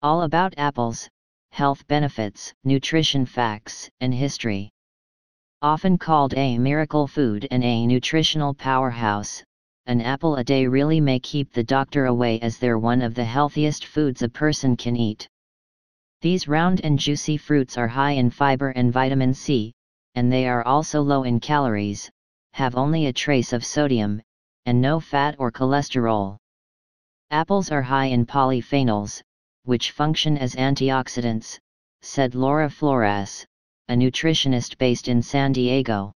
All about apples, health benefits, nutrition facts, and history. Often called a miracle food and a nutritional powerhouse, an apple a day really may keep the doctor away, as they're one of the healthiest foods a person can eat. These round and juicy fruits are high in fiber and vitamin C, and they are also low in calories, have only a trace of sodium, and no fat or cholesterol. Apples are high in polyphenols, which function as antioxidants, said Laura Flores, a nutritionist based in San Diego.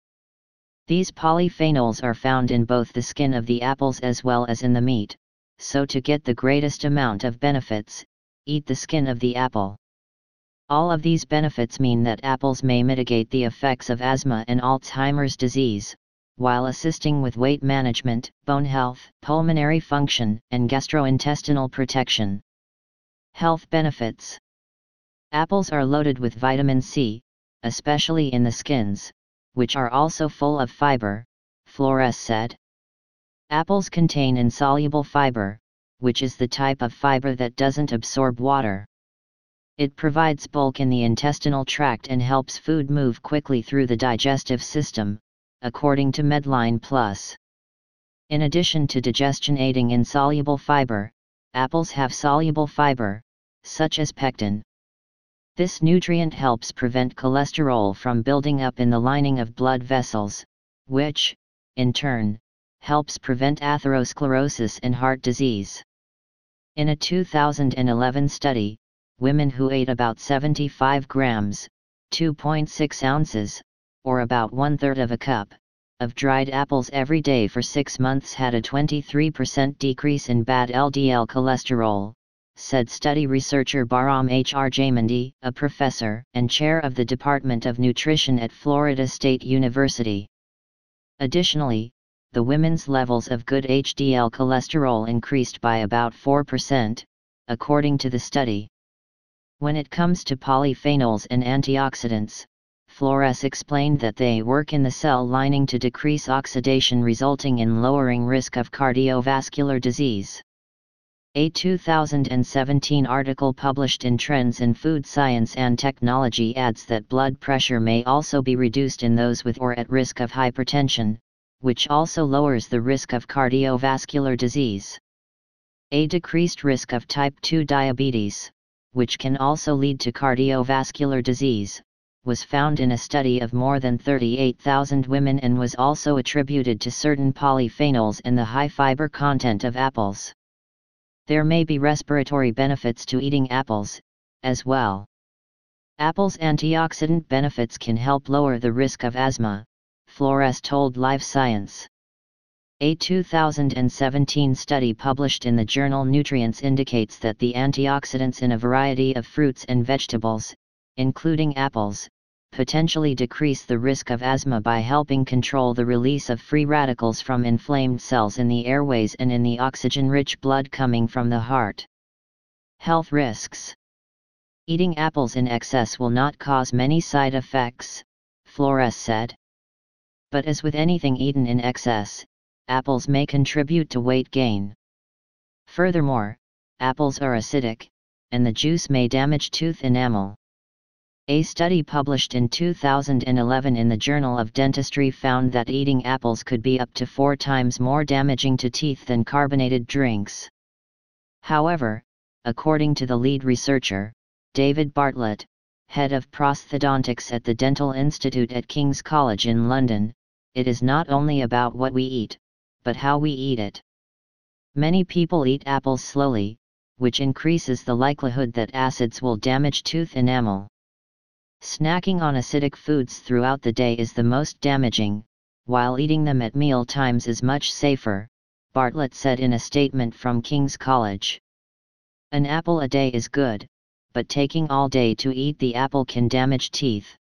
These polyphenols are found in both the skin of the apples as well as in the meat, so to get the greatest amount of benefits, eat the skin of the apple. All of these benefits mean that apples may mitigate the effects of asthma and Alzheimer's disease, while assisting with weight management, bone health, pulmonary function, and gastrointestinal protection. Health benefits. Apples are loaded with vitamin C, especially in the skins, which are also full of fiber, Flores said. Apples contain insoluble fiber, which is the type of fiber that doesn't absorb water. It provides bulk in the intestinal tract and helps food move quickly through the digestive system, according to Medline Plus. In addition to digestion-aiding insoluble fiber, apples have soluble fiber, such as pectin. This nutrient helps prevent cholesterol from building up in the lining of blood vessels, which, in turn, helps prevent atherosclerosis and heart disease. In a 2011 study, women who ate about 75 grams, 2.6 ounces, or about 1/3 of a cup, of dried apples every day for 6 months had a 23% decrease in bad LDL cholesterol, said study researcher Bahram H.R. Jamandi, a professor and chair of the Department of Nutrition at Florida State University. Additionally, the women's levels of good HDL cholesterol increased by about 4%, according to the study. When it comes to polyphenols and antioxidants, Flores explained that they work in the cell lining to decrease oxidation, resulting in lowering risk of cardiovascular disease. A 2017 article published in Trends in Food Science and Technology adds that blood pressure may also be reduced in those with or at risk of hypertension, which also lowers the risk of cardiovascular disease. A decreased risk of type 2 diabetes, which can also lead to cardiovascular disease, was found in a study of more than 38,000 women and was also attributed to certain polyphenols and the high fiber content of apples. There may be respiratory benefits to eating apples, as well. Apples' antioxidant benefits can help lower the risk of asthma, Flores told Live Science. A 2017 study published in the journal Nutrients indicates that the antioxidants in a variety of fruits and vegetables, including apples, potentially decrease the risk of asthma by helping control the release of free radicals from inflamed cells in the airways and in the oxygen-rich blood coming from the heart. Health risks. Eating apples in excess will not cause many side effects, Flores said. But as with anything eaten in excess, apples may contribute to weight gain. Furthermore, apples are acidic, and the juice may damage tooth enamel. A study published in 2011 in the Journal of Dentistry found that eating apples could be up to 4 times more damaging to teeth than carbonated drinks. However, according to the lead researcher, David Bartlett, head of prosthodontics at the Dental Institute at King's College in London, it is not only about what we eat, but how we eat it. Many people eat apples slowly, which increases the likelihood that acids will damage tooth enamel. Snacking on acidic foods throughout the day is the most damaging, while eating them at meal times is much safer, Bartlett said in a statement from King's College. An apple a day is good, but taking all day to eat the apple can damage teeth.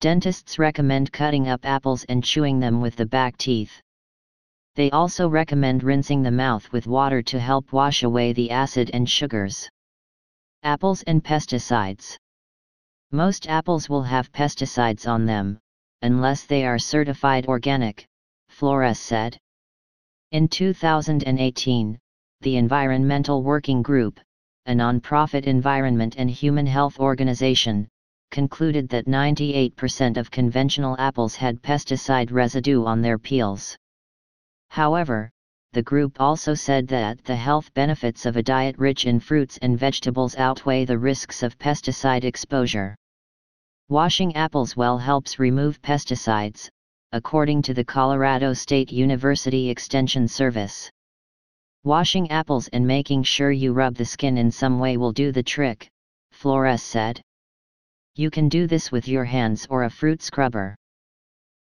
Dentists recommend cutting up apples and chewing them with the back teeth. They also recommend rinsing the mouth with water to help wash away the acid and sugars. Apples and pesticides. Most apples will have pesticides on them, unless they are certified organic, Flores said. In 2018, the Environmental Working Group, a non-profit environment and human health organization, concluded that 98% of conventional apples had pesticide residue on their peels. However, the group also said that the health benefits of a diet rich in fruits and vegetables outweigh the risks of pesticide exposure. Washing apples well helps remove pesticides, according to the Colorado State University Extension Service. Washing apples and making sure you rub the skin in some way will do the trick, Flores said. You can do this with your hands or a fruit scrubber.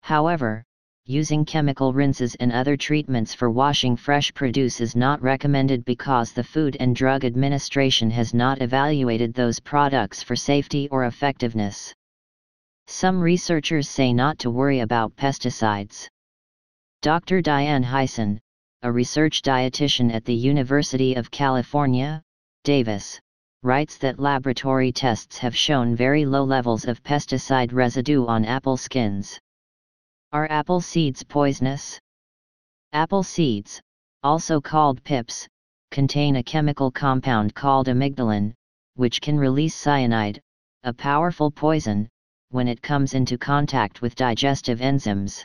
However, using chemical rinses and other treatments for washing fresh produce is not recommended because the Food and Drug Administration has not evaluated those products for safety or effectiveness. Some researchers say not to worry about pesticides. Dr. Diane Hyson, a research dietitian at the University of California, Davis, writes that laboratory tests have shown very low levels of pesticide residue on apple skins. Are apple seeds poisonous? Apple seeds, also called pips, contain a chemical compound called amygdalin, which can release cyanide, a powerful poison, when it comes into contact with digestive enzymes.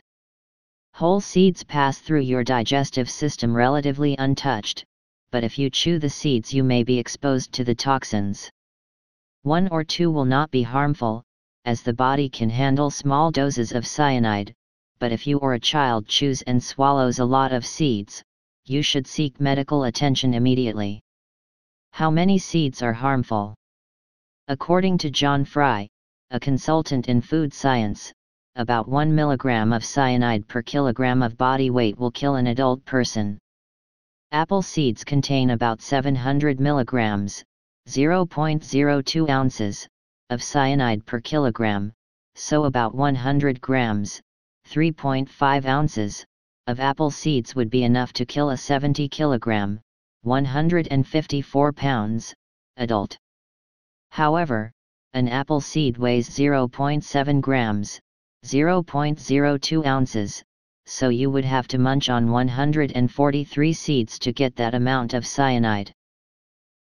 Whole seeds pass through your digestive system relatively untouched, but if you chew the seeds you may be exposed to the toxins. 1 or 2 will not be harmful, as the body can handle small doses of cyanide, but if you or a child chews and swallows a lot of seeds, you should seek medical attention immediately. How many seeds are harmful? According to John Fry, a consultant in food science, about 1 milligram of cyanide per kilogram of body weight will kill an adult person. Apple seeds contain about 700 milligrams, 0.02 ounces, of cyanide per kilogram, so about 100 grams, 3.5 ounces, of apple seeds would be enough to kill a 70 kilogram, 154 pounds, adult. However, an apple seed weighs 0.7 grams, 0.02 ounces, so you would have to munch on 143 seeds to get that amount of cyanide.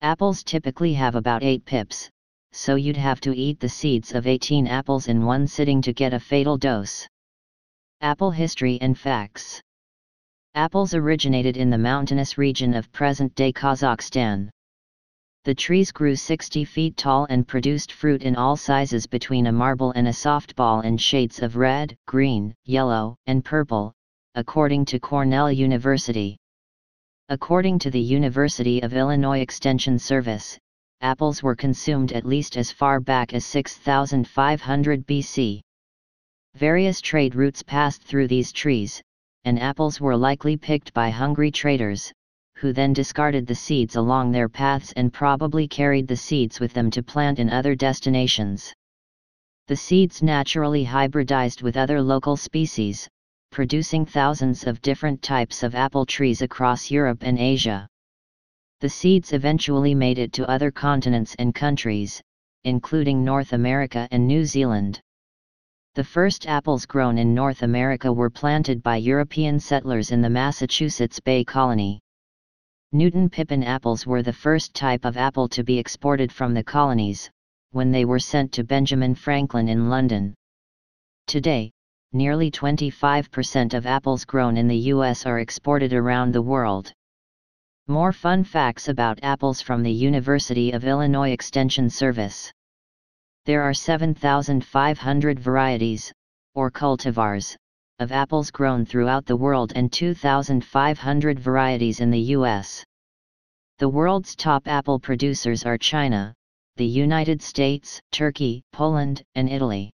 Apples typically have about 8 pips, so you'd have to eat the seeds of 18 apples in one sitting to get a fatal dose. Apple history and facts. Apples originated in the mountainous region of present-day Kazakhstan. The trees grew 60 feet tall and produced fruit in all sizes between a marble and a softball in shades of red, green, yellow, and purple, according to Cornell University. According to the University of Illinois Extension Service, apples were consumed at least as far back as 6500 BC. Various trade routes passed through these trees, and apples were likely picked by hungry traders, who then discarded the seeds along their paths and probably carried the seeds with them to plant in other destinations. The seeds naturally hybridized with other local species, producing thousands of different types of apple trees across Europe and Asia. The seeds eventually made it to other continents and countries, including North America and New Zealand. The first apples grown in North America were planted by European settlers in the Massachusetts Bay Colony. Newton pippin apples were the first type of apple to be exported from the colonies, when they were sent to Benjamin Franklin in London. Today, nearly 25% of apples grown in the U.S. are exported around the world. More fun facts about apples from the University of Illinois Extension Service. There are 7,500 varieties, or cultivars, of apples grown throughout the world and 2,500 varieties in the U.S. The world's top apple producers are China, the United States, Turkey, Poland, and Italy.